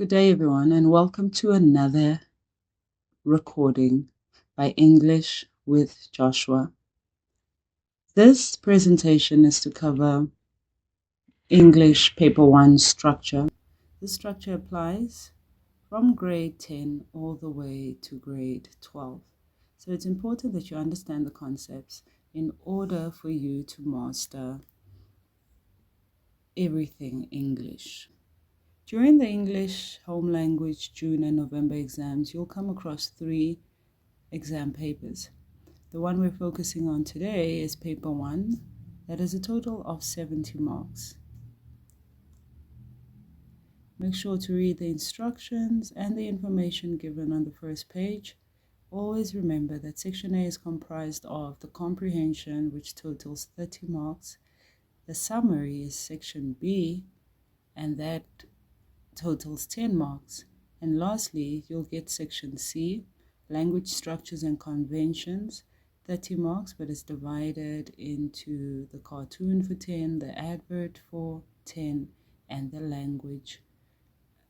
Good day, everyone, and welcome to another recording by English with Joshua. This presentation is to cover English Paper 1 structure. This structure applies from grade 10 all the way to grade 12. So it's important that you understand the concepts in order for you to master everything English. During the English Home Language June and November exams, you'll come across 3 exam papers. The one we're focusing on today is paper 1. That is a total of 70 marks. Make sure to read the instructions and the information given on the first page. Always remember that section A is comprised of the comprehension, which totals 30 marks. The summary is section B, and that totals 10 marks. And lastly, you'll get section C, language structures and conventions, 30 marks, but it's divided into the cartoon for 10, the advert for 10, and the language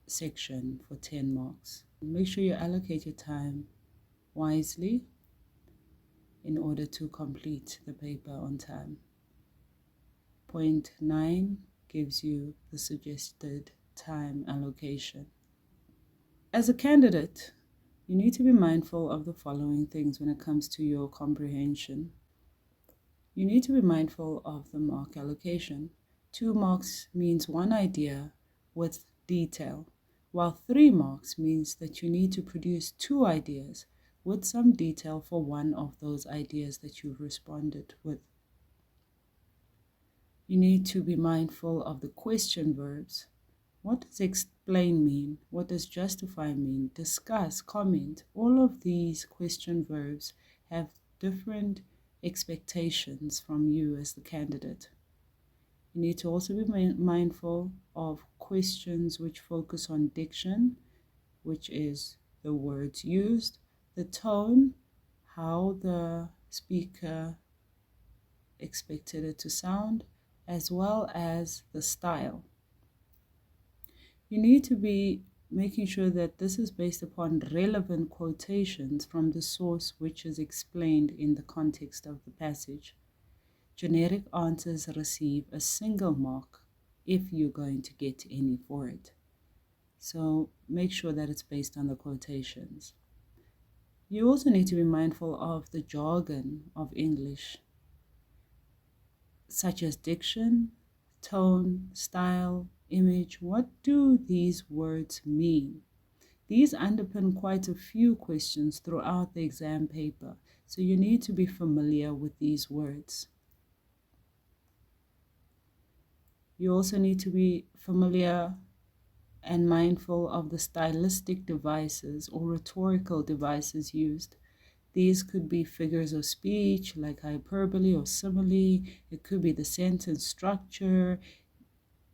section for 10 marks. Make sure you allocate your time wisely in order to complete the paper on time. Point 9 gives you the suggested time allocation. As a candidate, you need to be mindful of the following things when it comes to your comprehension. You need to be mindful of the mark allocation. 2 marks means one idea with detail, while 3 marks means that you need to produce 2 ideas with some detail for one of those ideas that you've responded with. You need to be mindful of the question verbs. What does explain mean? What does justify mean? Discuss, comment. All of these question verbs have different expectations from you as the candidate. You need to also be mindful of questions which focus on diction, which is the words used, the tone, how the speaker expected it to sound, as well as the style. You need to be making sure that this is based upon relevant quotations from the source which is explained in the context of the passage. Generic answers receive a single mark if you're going to get any for it. So make sure that it's based on the quotations. You also need to be mindful of the jargon of English, such as diction, tone, style, image. What do these words mean? These underpin quite a few questions throughout the exam paper, so you need to be familiar with these words. You also need to be familiar and mindful of the stylistic devices or rhetorical devices used. These could be figures of speech like hyperbole or simile. It could be the sentence structure.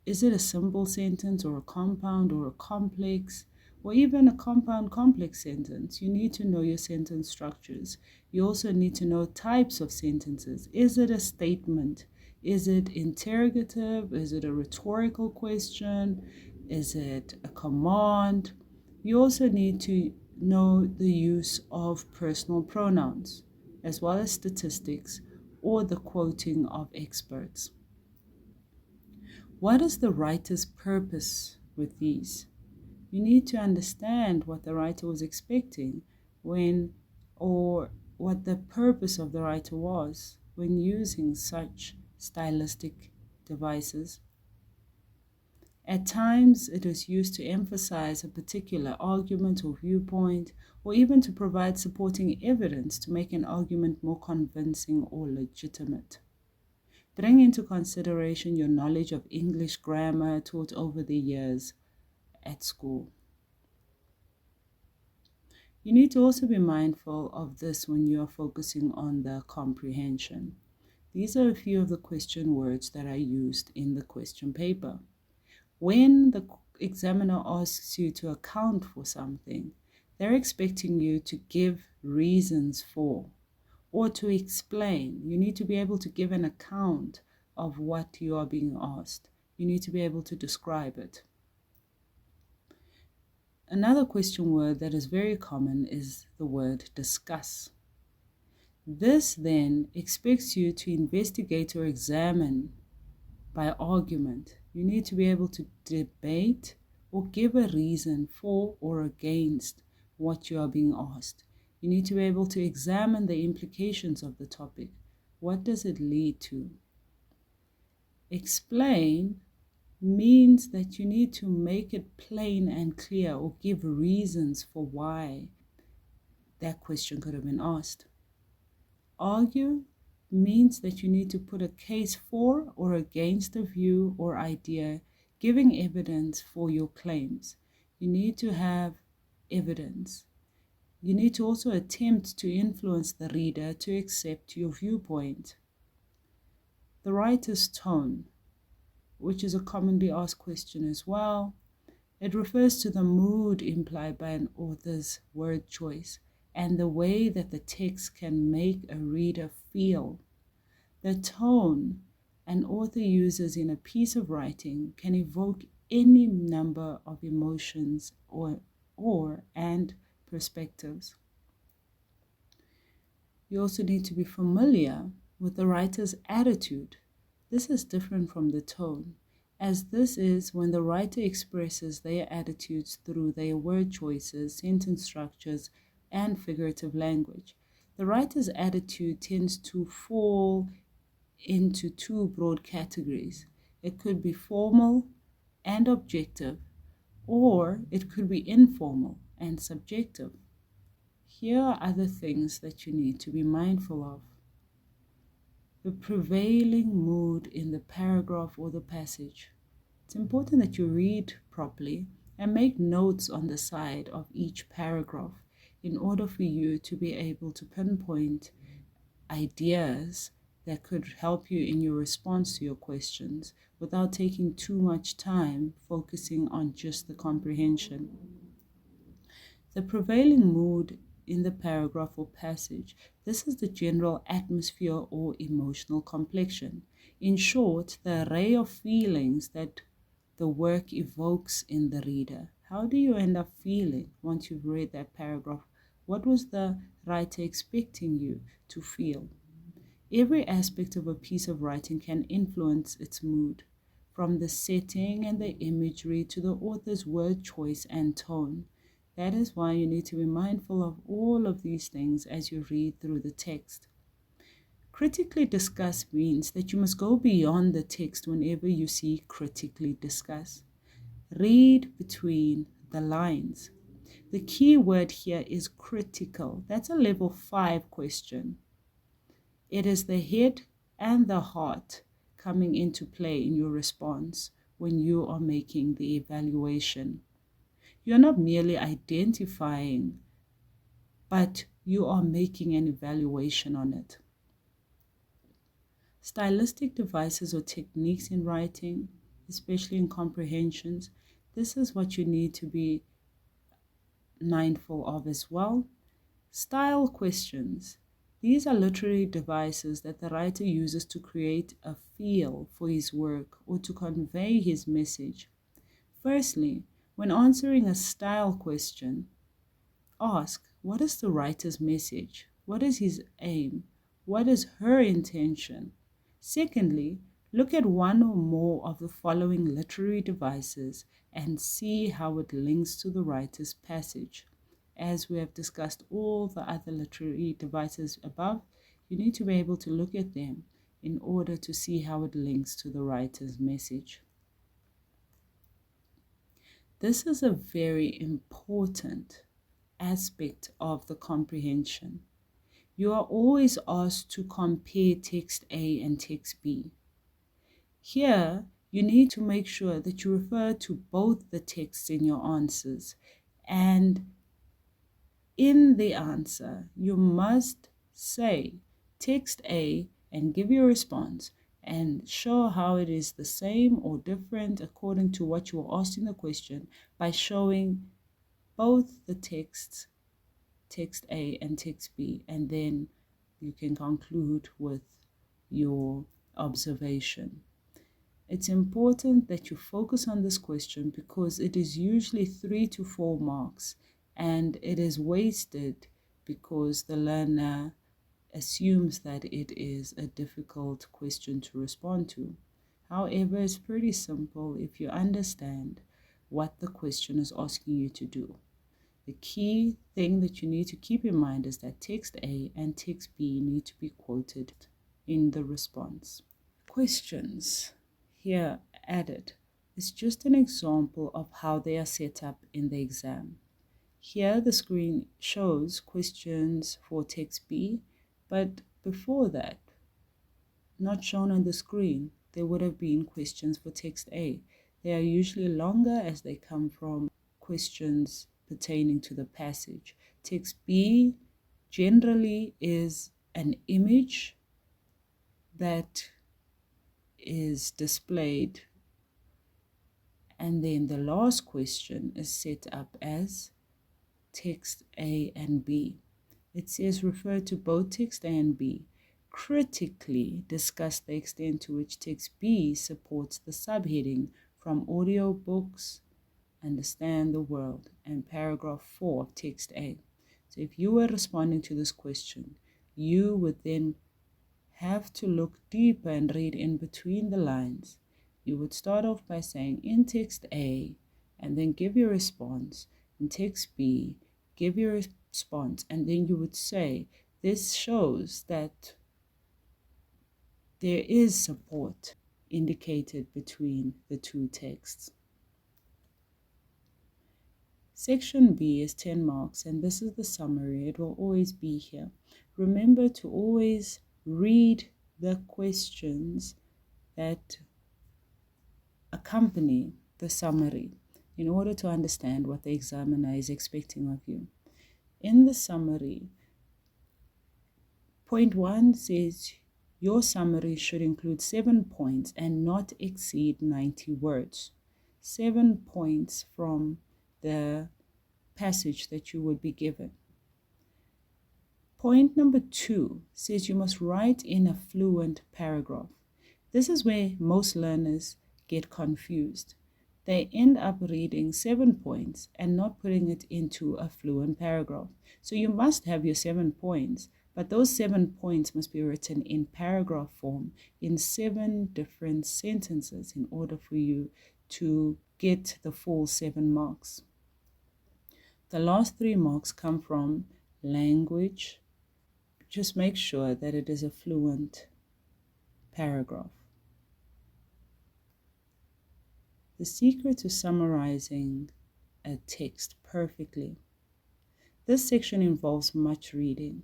Is it a simple sentence or a compound or a complex, or even a compound complex sentence? You need to know your sentence structures. You also need to know types of sentences. Is it a statement? Is it interrogative? Is it a rhetorical question? Is it a command? You also need to know the use of personal pronouns, as well as statistics or the quoting of experts. What is the writer's purpose with these? You need to understand what the writer was expecting or what the purpose of the writer was when using such stylistic devices. At times, it is used to emphasize a particular argument or viewpoint, or even to provide supporting evidence to make an argument more convincing or legitimate. Bring into consideration your knowledge of English grammar taught over the years at school. You need to also be mindful of this when you are focusing on the comprehension. These are a few of the question words that are used in the question paper. When the examiner asks you to account for something, they're expecting you to give reasons for or to explain. You need to be able to give an account of what you are being asked. You need to be able to describe it. Another question word that is very common is the word discuss. This then expects you to investigate or examine by argument. You need to be able to debate or give a reason for or against what you are being asked. You need to be able to examine the implications of the topic. What does it lead to? Explain means that you need to make it plain and clear or give reasons for why that question could have been asked. Argue means that you need to put a case for or against a view or idea, giving evidence for your claims. You need to have evidence. You need to also attempt to influence the reader to accept your viewpoint. The writer's tone, which is a commonly asked question as well. It refers to the mood implied by an author's word choice and the way that the text can make a reader feel. The tone an author uses in a piece of writing can evoke any number of emotions and perspectives. You also need to be familiar with the writer's attitude. This is different from the tone, as this is when the writer expresses their attitudes through their word choices, sentence structures, and figurative language. The writer's attitude tends to fall into two broad categories. It could be formal and objective, or it could be informal and subjective. Here are other things that you need to be mindful of. The prevailing mood in the paragraph or the passage. It's important that you read properly and make notes on the side of each paragraph in order for you to be able to pinpoint ideas that could help you in your response to your questions without taking too much time focusing on just the comprehension. The prevailing mood in the paragraph or passage. This is the general atmosphere or emotional complexion. In short, the array of feelings that the work evokes in the reader. How do you end up feeling once you've read that paragraph? What was the writer expecting you to feel? Every aspect of a piece of writing can influence its mood, from the setting and the imagery to the author's word choice and tone. That is why you need to be mindful of all of these things as you read through the text. Critically discuss means that you must go beyond the text whenever you see critically discuss. Read between the lines. The key word here is critical. That's a level 5 question. It is the head and the heart coming into play in your response when you are making the evaluation. You're not merely identifying, but you are making an evaluation on it. Stylistic devices or techniques in writing, especially in comprehensions, this is what you need to be mindful of as well. Style questions. These are literary devices that the writer uses to create a feel for his work or to convey his message. Firstly, when answering a style question, ask, what is the writer's message? What is his aim? What is her intention? Secondly, look at one or more of the following literary devices and see how it links to the writer's passage. As we have discussed all the other literary devices above, you need to be able to look at them in order to see how it links to the writer's message. This is a very important aspect of the comprehension. You are always asked to compare text A and text B. Here, you need to make sure that you refer to both the texts in your answers, and in the answer, you must say text A and give your response and show how it is the same or different according to what you were asked in the question by showing both the texts, text A and text B, and then you can conclude with your observation. It's important that you focus on this question because it is usually 3 to 4 marks, and it is wasted because the learner assumes that it is a difficult question to respond to. However, it's pretty simple if you understand what the question is asking you to do. The key thing that you need to keep in mind is that text A and text B need to be quoted in the response. Questions here added is just an example of how they are set up in the exam. Here the screen shows questions for text B, but before that, not shown on the screen, there would have been questions for text A. They are usually longer as they come from questions pertaining to the passage. Text B generally is an image that is displayed, and then the last question is set up as text A and B. It says refer to both text A and B. Critically discuss the extent to which text B supports the subheading from audiobooks, understand the world, and paragraph 4 of text A. So if you were responding to this question, you would then have to look deeper and read in between the lines. You would start off by saying in text A, and then give your response. In text B, give your response, and then you would say, this shows that there is support indicated between the two texts. Section B is 10 marks, and this is the summary. It will always be here. Remember to always read the questions that accompany the summary in order to understand what the examiner is expecting of you. In the summary, point 1 says your summary should include 7 points and not exceed 90 words. 7 points from the passage that you would be given. Point number 2 says you must write in a fluent paragraph. This is where most learners get confused. They end up reading 7 points and not putting it into a fluent paragraph. So you must have your 7 points, but those 7 points must be written in paragraph form in 7 different sentences in order for you to get the full 7 marks. The last 3 marks come from language. Just make sure that it is a fluent paragraph. The secret to summarizing a text perfectly. This section involves much reading.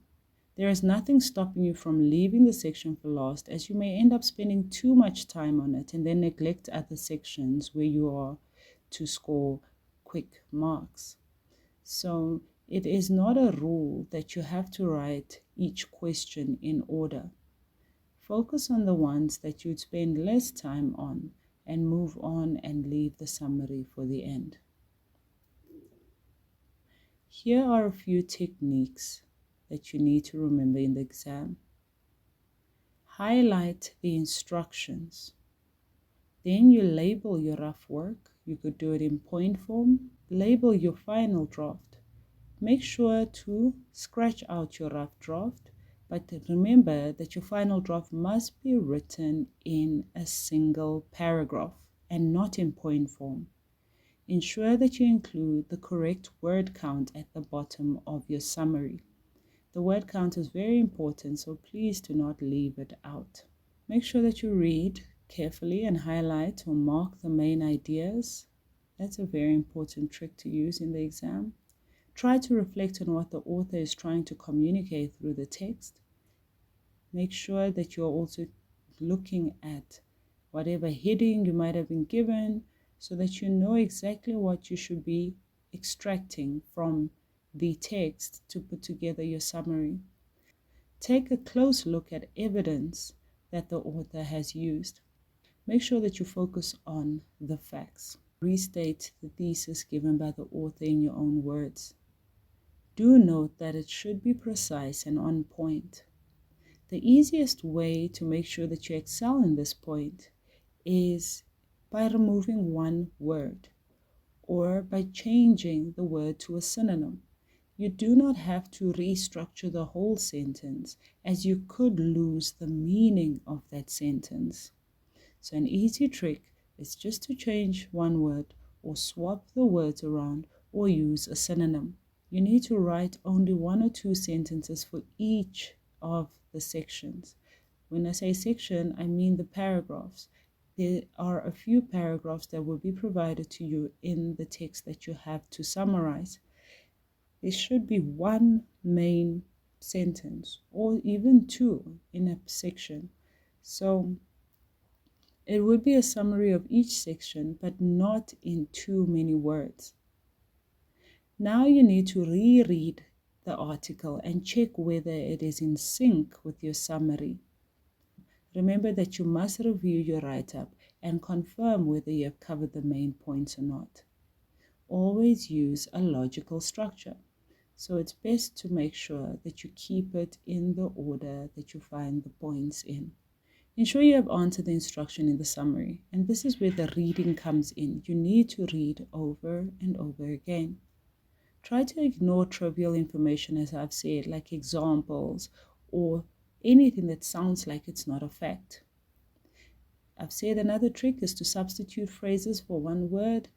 There is nothing stopping you from leaving the section for last, as you may end up spending too much time on it and then neglect other sections where you are to score quick marks. So it is not a rule that you have to write each question in order. Focus on the ones that you'd spend less time on and move on and leave the summary for the end. Here are a few techniques that you need to remember in the exam. Highlight the instructions. Then you label your rough work. You could do it in point form. Label your final draft. Make sure to scratch out your rough draft, but remember that your final draft must be written in a single paragraph and not in point form. Ensure that you include the correct word count at the bottom of your summary. The word count is very important, so please do not leave it out. Make sure that you read carefully and highlight or mark the main ideas. That's a very important trick to use in the exam. Try to reflect on what the author is trying to communicate through the text. Make sure that you're also looking at whatever heading you might have been given so that you know exactly what you should be extracting from the text to put together your summary. Take a close look at evidence that the author has used. Make sure that you focus on the facts. Restate the thesis given by the author in your own words. Do note that it should be precise and on point. The easiest way to make sure that you excel in this point is by removing one word or by changing the word to a synonym. You do not have to restructure the whole sentence, as you could lose the meaning of that sentence. So an easy trick is just to change one word or swap the words around or use a synonym. You need to write only 1 or 2 sentences for each of the sections. When I say section, I mean the paragraphs. There are a few paragraphs that will be provided to you in the text that you have to summarize. There should be 1 main sentence or even 2 in a section. So it would be a summary of each section, but not in too many words. Now you need to reread the article and check whether it is in sync with your summary. Remember that you must review your write-up and confirm whether you have covered the main points or not. Always use a logical structure. So it's best to make sure that you keep it in the order that you find the points in. Ensure you have answered the instruction in the summary, and this is where the reading comes in. You need to read over and over again. Try to ignore trivial information, as I've said, like examples or anything that sounds like it's not a fact. I've said another trick is to substitute phrases for one word.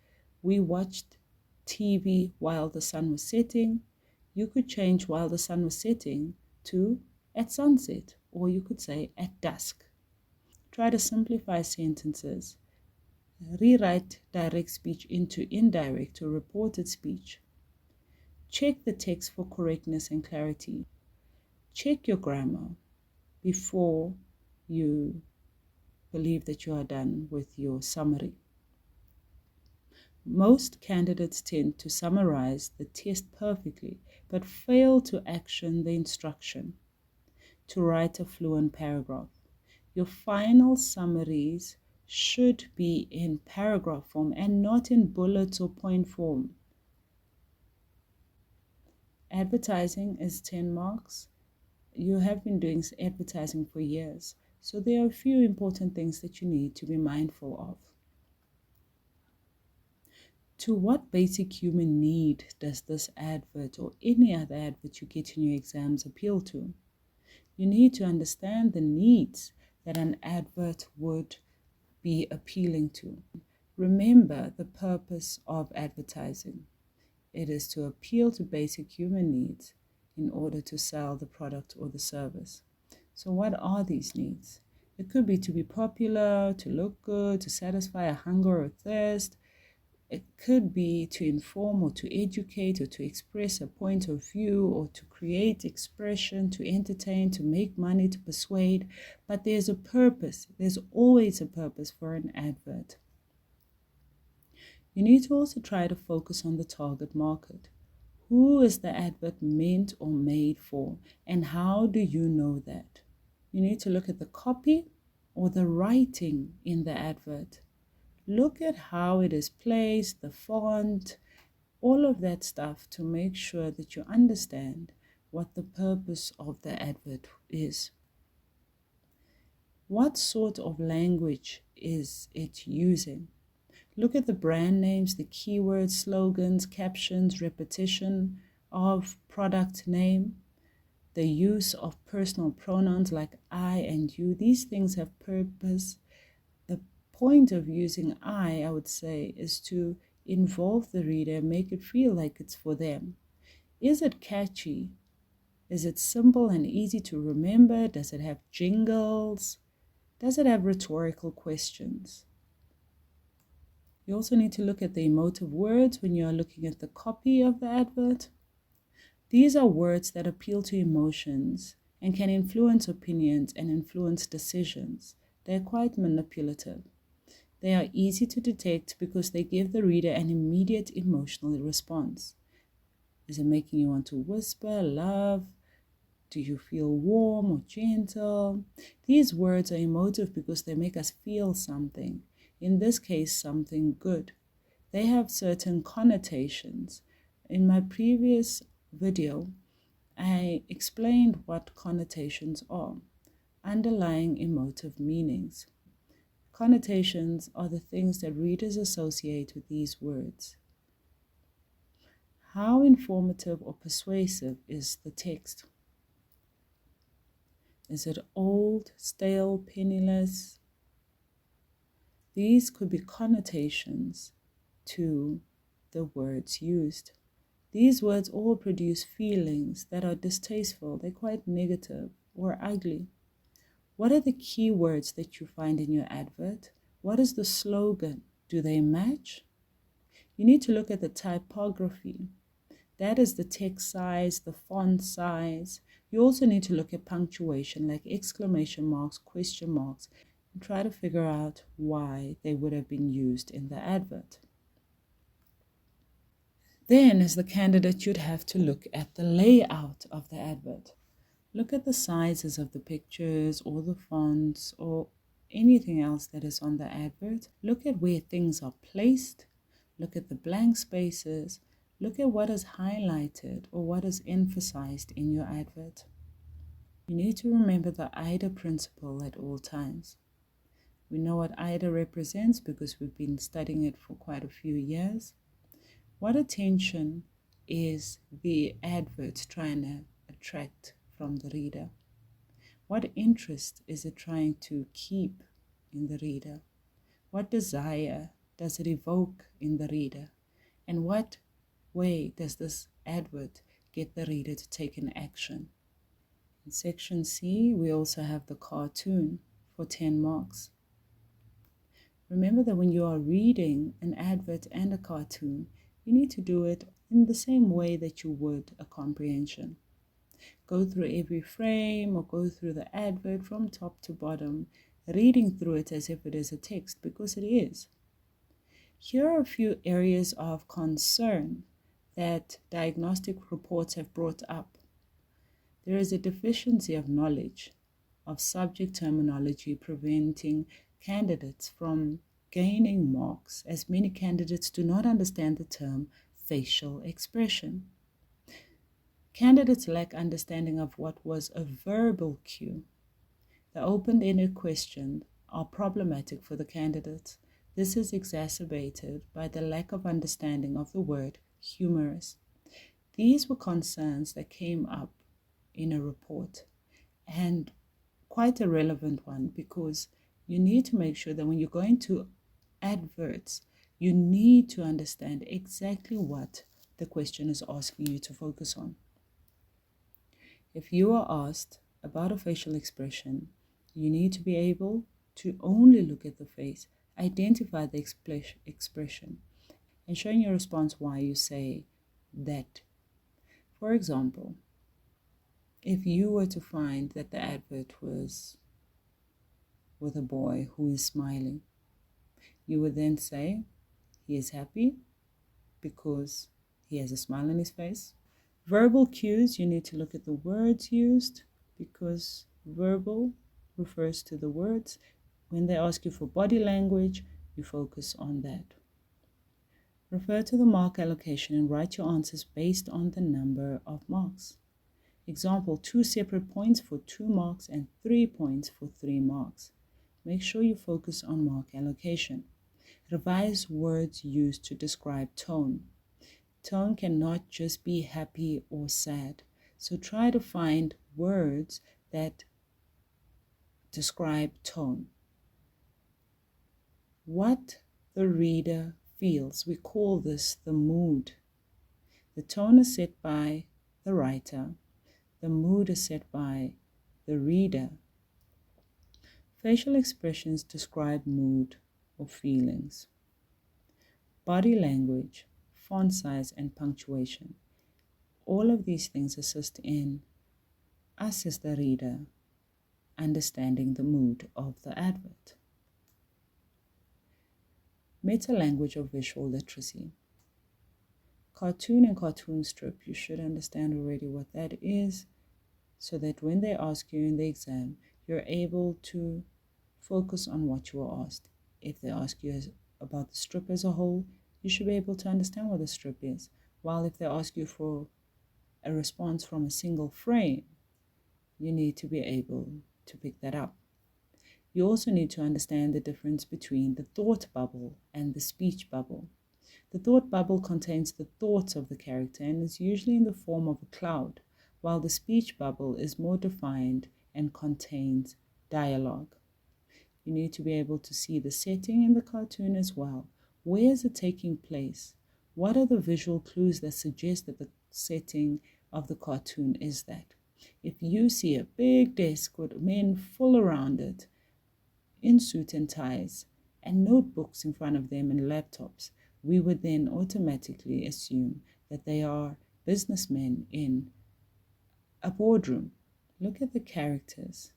We watched TV while the sun was setting. You could change while the sun was setting to at sunset, or you could say at dusk. Try to simplify sentences. Rewrite direct speech into indirect or reported speech. Check the text for correctness and clarity. Check your grammar before you believe that you are done with your summary. Most candidates tend to summarize the test perfectly, but fail to action the instruction to write a fluent paragraph. Your final summaries should be in paragraph form and not in bullets or point form. Advertising is 10 marks. You have been doing advertising for years, so there are a few important things that you need to be mindful of. To what basic human need does this advert or any other advert you get in your exams appeal to? You need to understand the needs that an advert would be appealing to. Remember the purpose of advertising. It is to appeal to basic human needs in order to sell the product or the service. So what are these needs? It could be to be popular, to look good, to satisfy a hunger or thirst. It could be to inform or to educate or to express a point of view or to create expression, to entertain, to make money, to persuade. But there's a purpose. There's always a purpose for an advert. You need to also try to focus on the target market. Who is the advert meant or made for, and how do you know that? You need to look at the copy or the writing in the advert. Look at how it is placed, the font, all of that stuff to make sure that you understand what the purpose of the advert is. What sort of language is it using? Look at the brand names, the keywords, slogans, captions, repetition of product name, the use of personal pronouns like I and you. These things have purpose. The point of using I would say, is to involve the reader, make it feel like it's for them. Is it catchy? Is it simple and easy to remember? Does it have jingles? Does it have rhetorical questions? You also need to look at the emotive words when you are looking at the copy of the advert. These are words that appeal to emotions and can influence opinions and influence decisions. They're quite manipulative. They are easy to detect because they give the reader an immediate emotional response. Is it making you want to whisper, love? Do you feel warm or gentle? These words are emotive because they make us feel something. In this case, something good. They have certain connotations. In my previous video, I explained what connotations are, underlying emotive meanings. Connotations are the things that readers associate with these words. How informative or persuasive is the text? Is it old, stale, penniless? These could be connotations to the words used. These words all produce feelings that are distasteful, they're quite negative or ugly. What are the key words that you find in your advert? What is the slogan? Do they match? You need to look at the typography. That is the text size, the font size. You also need to look at punctuation like exclamation marks, question marks, and try to figure out why they would have been used in the advert. Then, as the candidate, you'd have to look at the layout of the advert. Look at the sizes of the pictures or the fonts or anything else that is on the advert. Look at where things are placed. Look at the blank spaces. Look at what is highlighted or what is emphasized in your advert. You need to remember the IDA principle at all times. We know what IDA represents because we've been studying it for quite a few years. What attention is the advert trying to attract from the reader? What interest is it trying to keep in the reader? What desire does it evoke in the reader? And what way does this advert get the reader to take an action? In section C, we also have the cartoon for 10 marks. Remember that when you are reading an advert and a cartoon, you need to do it in the same way that you would a comprehension. Go through every frame or go through the advert from top to bottom, reading through it as if it is a text, because it is. Here are a few areas of concern that diagnostic reports have brought up. There is a deficiency of knowledge of subject terminology preventing candidates from gaining marks, as many candidates do not understand the term facial expression. Candidates lack understanding of what was a verbal cue. The open-ended questions are problematic for the candidates. This is exacerbated by the lack of understanding of the word humorous. These were concerns that came up in a report, and quite a relevant one, because you need to make sure that when you're going to adverts, you need to understand exactly what the question is asking you to focus on. If you are asked about a facial expression, you need to be able to only look at the face, identify the expression, and show in your response why you say that. For example, if you were to find that the advert was with a boy who is smiling, you would then say he is happy because he has a smile on his face. Verbal cues, you need to look at the words used, because verbal refers to the words. When they ask you for body language, you focus on that. Refer to the mark allocation and write your answers based on the number of marks. Example, 2 separate points for 2 marks and 3 points for 3 marks. Make sure you focus on mark allocation. Revise words used to describe tone. Tone cannot just be happy or sad. So try to find words that describe tone. What the reader feels, we call this the mood. The tone is set by the writer. The mood is set by the reader. Facial expressions describe mood or feelings. Body language, font size, and punctuation. All of these things assist in us as the reader understanding the mood of the advert. Meta-language or visual literacy. Cartoon and cartoon strip, you should understand already what that is, so that when they ask you in the exam, you're able to focus on what you were asked. If they ask you about the strip as a whole, you should be able to understand what the strip is. While if they ask you for a response from a single frame, you need to be able to pick that up. You also need to understand the difference between the thought bubble and the speech bubble. The thought bubble contains the thoughts of the character and is usually in the form of a cloud, while the speech bubble is more defined and contains dialogue. You need to be able to see the setting in the cartoon as well. Where is it taking place? What are the visual clues that suggest that the setting of the cartoon is that? If you see a big desk with men full around it, in suit and ties, and notebooks in front of them and laptops, we would then automatically assume that they are businessmen in a boardroom. Look at the characters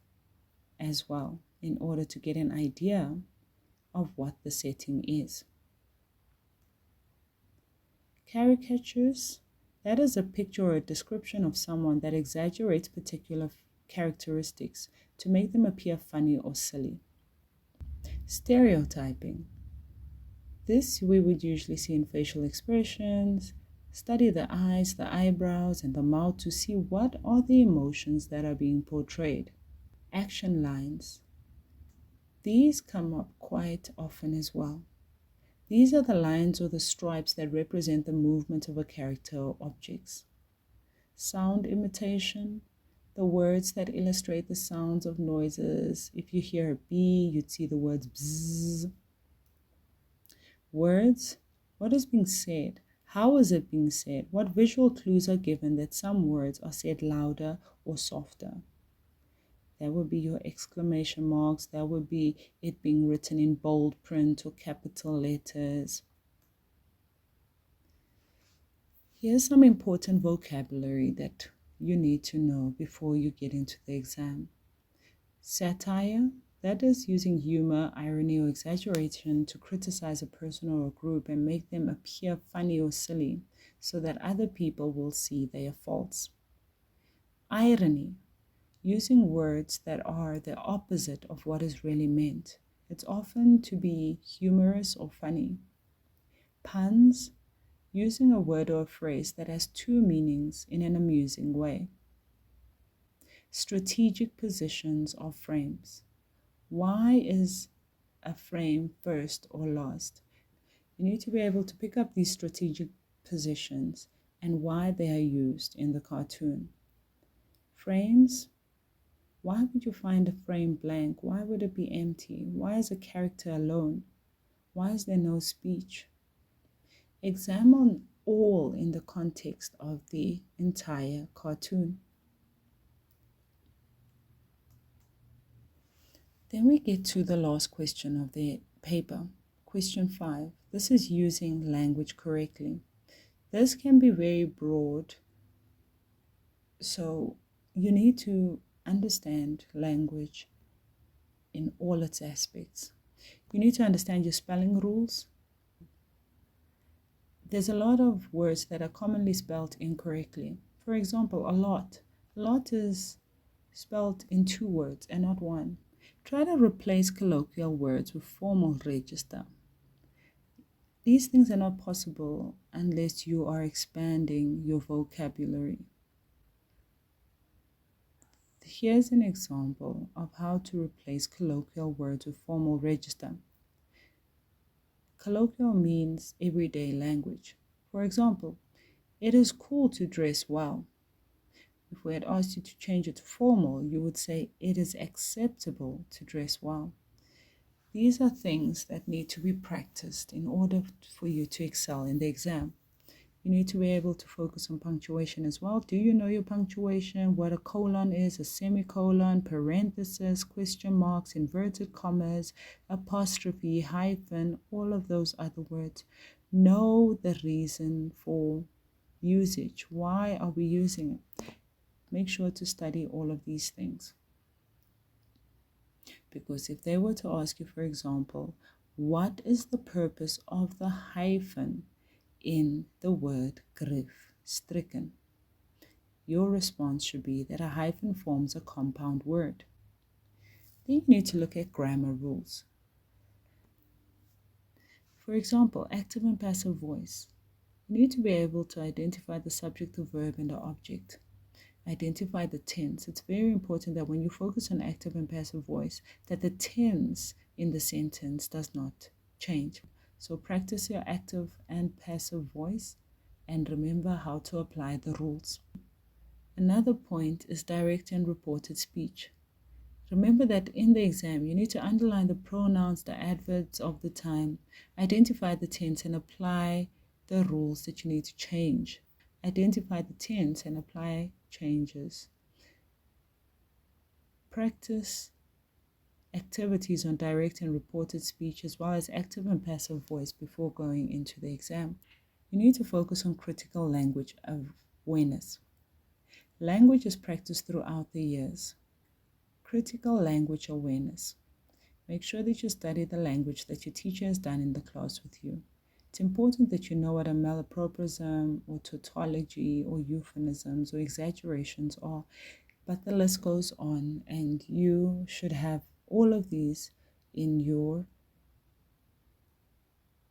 as well in order to get an idea of what the setting is. Caricatures, that is a picture or a description of someone that exaggerates particular characteristics to make them appear funny or silly. Stereotyping. This we would usually see in facial expressions. Study the eyes, the eyebrows, and the mouth to see what are the emotions that are being portrayed. Action lines. These come up quite often as well. These are the lines or the stripes that represent the movement of a character or objects. Sound imitation. The words that illustrate the sounds of noises. If you hear a bee, you'd see the words bzzz. Words, what is being said? How is it being said? What visual clues are given that some words are said louder or softer? That would be your exclamation marks. That would be it being written in bold print or capital letters. Here's some important vocabulary that you need to know before you get into the exam. Satire, that is using humor, irony, or exaggeration to criticize a person or a group and make them appear funny or silly so that other people will see their faults. Irony, using words that are the opposite of what is really meant. It's often to be humorous or funny. Puns, using a word or a phrase that has two meanings in an amusing way. Strategic positions of frames. Why is a frame first or last? You need to be able to pick up these strategic positions and why they are used in the cartoon. Frames. Why would you find a frame blank? Why would it be empty? Why is a character alone? Why is there no speech? Examine all in the context of the entire cartoon. Then we get to the last question of the paper. Question 5. This is using language correctly. This can be very broad, so you need to understand language in all its aspects. You need to understand your spelling rules. There's a lot of words that are commonly spelled incorrectly. For example, a lot. A lot is spelled in 2 words and not 1. Try to replace colloquial words with formal register. These things are not possible unless you are expanding your vocabulary. Here's an example of how to replace colloquial words with formal register. Colloquial means everyday language. For example, it is cool to dress well. If we had asked you to change it to formal, you would say it is acceptable to dress well. These are things that need to be practiced in order for you to excel in the exam. You need to be able to focus on punctuation as well. Do you know your punctuation? What a colon is, a semicolon, parenthesis, question marks, inverted commas, apostrophe, hyphen, all of those other words. Know the reason for usage. Why are we using it? Make sure to study all of these things. Because if they were to ask you, for example, what is the purpose of the hyphen in the word grief, stricken? Your response should be that a hyphen forms a compound word. Then you need to look at grammar rules. For example, active and passive voice. You need to be able to identify the subject, the verb, and the object. Identify the tense. It's very important that when you focus on active and passive voice, that the tense in the sentence does not change. So practice your active and passive voice and remember how to apply the rules. Another point is direct and reported speech. Remember that in the exam, you need to underline the pronouns, the adverbs of the time, identify the tense and apply the rules that you need to change. Identify the tense and apply changes. Practice activities on direct and reported speech as well as active and passive voice before going into the exam. You need to focus on critical language awareness. Language is practiced throughout the years. Critical language awareness. Make sure that you study the language that your teacher has done in the class with you. It's important that you know what a malapropism or tautology or euphemisms or exaggerations are, but the list goes on, and you should have all of these in your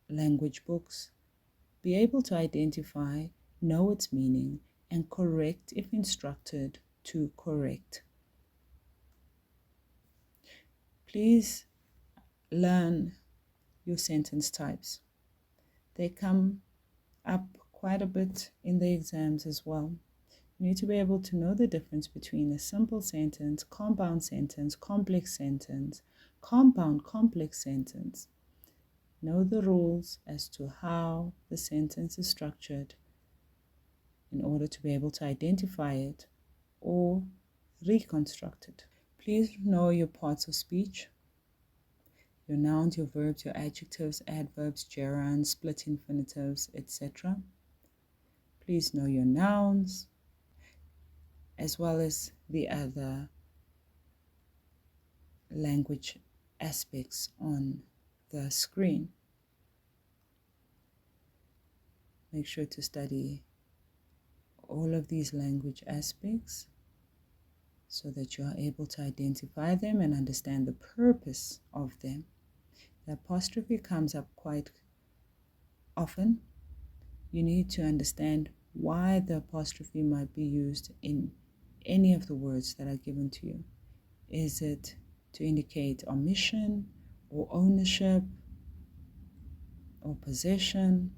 language books. Be able to identify, know its meaning, and correct if instructed to correct. Please learn your sentence types. They come up quite a bit in the exams as well. You need to be able to know the difference between a simple sentence, compound sentence, complex sentence, compound complex sentence. Know the rules as to how the sentence is structured in order to be able to identify it or reconstruct it. Please know your parts of speech, your nouns, your verbs, your adjectives, adverbs, gerunds, split infinitives, etc. Please know your nouns as well as the other language aspects on the screen. Make sure to study all of these language aspects so that you are able to identify them and understand the purpose of them. The apostrophe comes up quite often. You need to understand why the apostrophe might be used in any of the words that are given to you. Is it to indicate omission or ownership or possession?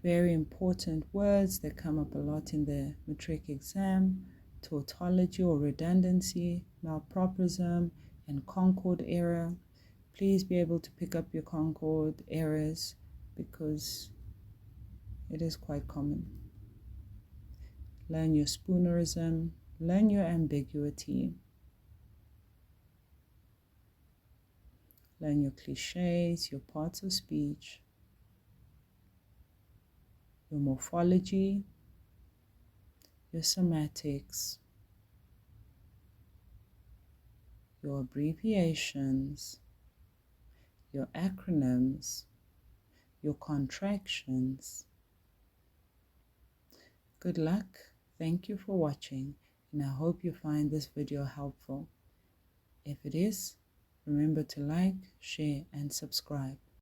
Very important words that come up a lot in the matric exam: tautology or redundancy, malapropism, and concord error. Please be able to pick up your concord errors because it is quite common. Learn your spoonerism, learn your ambiguity, learn your cliches, your parts of speech, your morphology, your semantics, your abbreviations, your acronyms, your contractions. Good luck. Thank you for watching, and I hope you find this video helpful. If it is, remember to like, share, and subscribe.